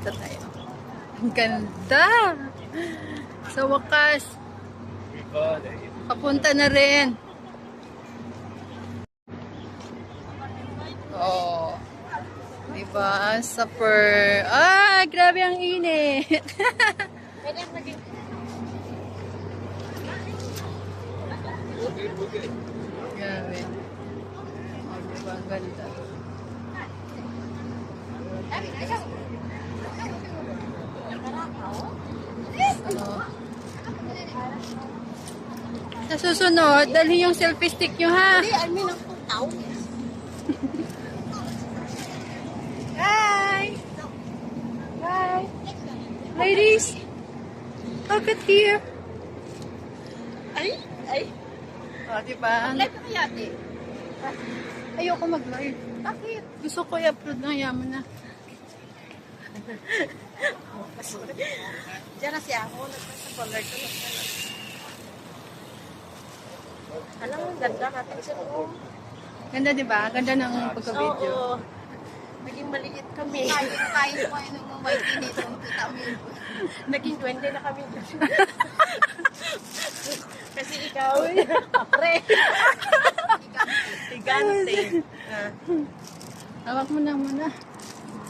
Dito tayo. Ang ganda! Sa wakas, papunta na rin. Oh. Diba? Super. Ah, grabe ang init. Grabe. Oh, diba? Ang ganda. Oh. Sa susunod, dalhin yung selfie stick nyo, ha? Hi! Hi! Ladies! Look at here! Ay! Oh, diba? Live ka kaya, ate? Ayoko mag-live. Bakit? Gusto ko i-upload na yaman na. Diyan na siya ako. Nagpasa color ko. Alam mo, ganda natin siya. Ganda, diba? Ganda ng pagka-video. Oo. Naging maliit kami. Tayo pa yun ng white dito. Naging 20 na kami. Kasi ikaw, pre. Higante. Hawak mo na muna.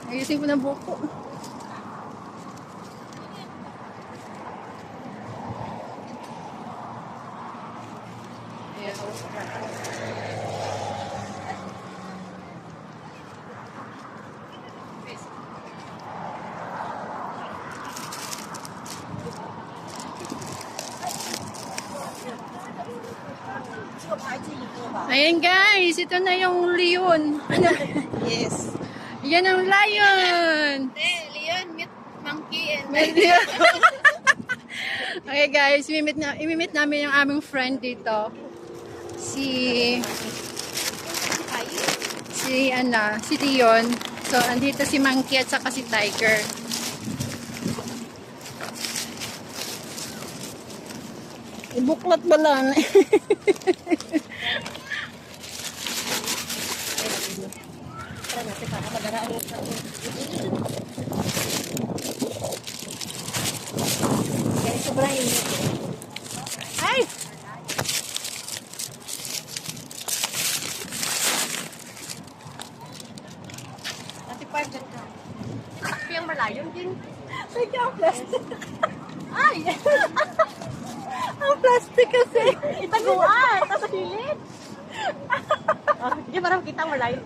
Ayusin ko na buko. Ayan guys, ito na yung leon. Ano? Yes. Yan ang lion. Leon, meet monkey and Okay guys, imimit namin yung aming friend dito. Si Leon. So, andito si Monkey at saka si Tiger. Ibuklat ba lang? Tara natin para magaraan yung kaya sobrang init. Ay! Ate Park, dyan ka. Takpi ang malayo din. Teka, ang plastic. Ay! Ang plastic kasi. Itaguan! Tapos sa hilit. Hindi, parang kita ang malayo.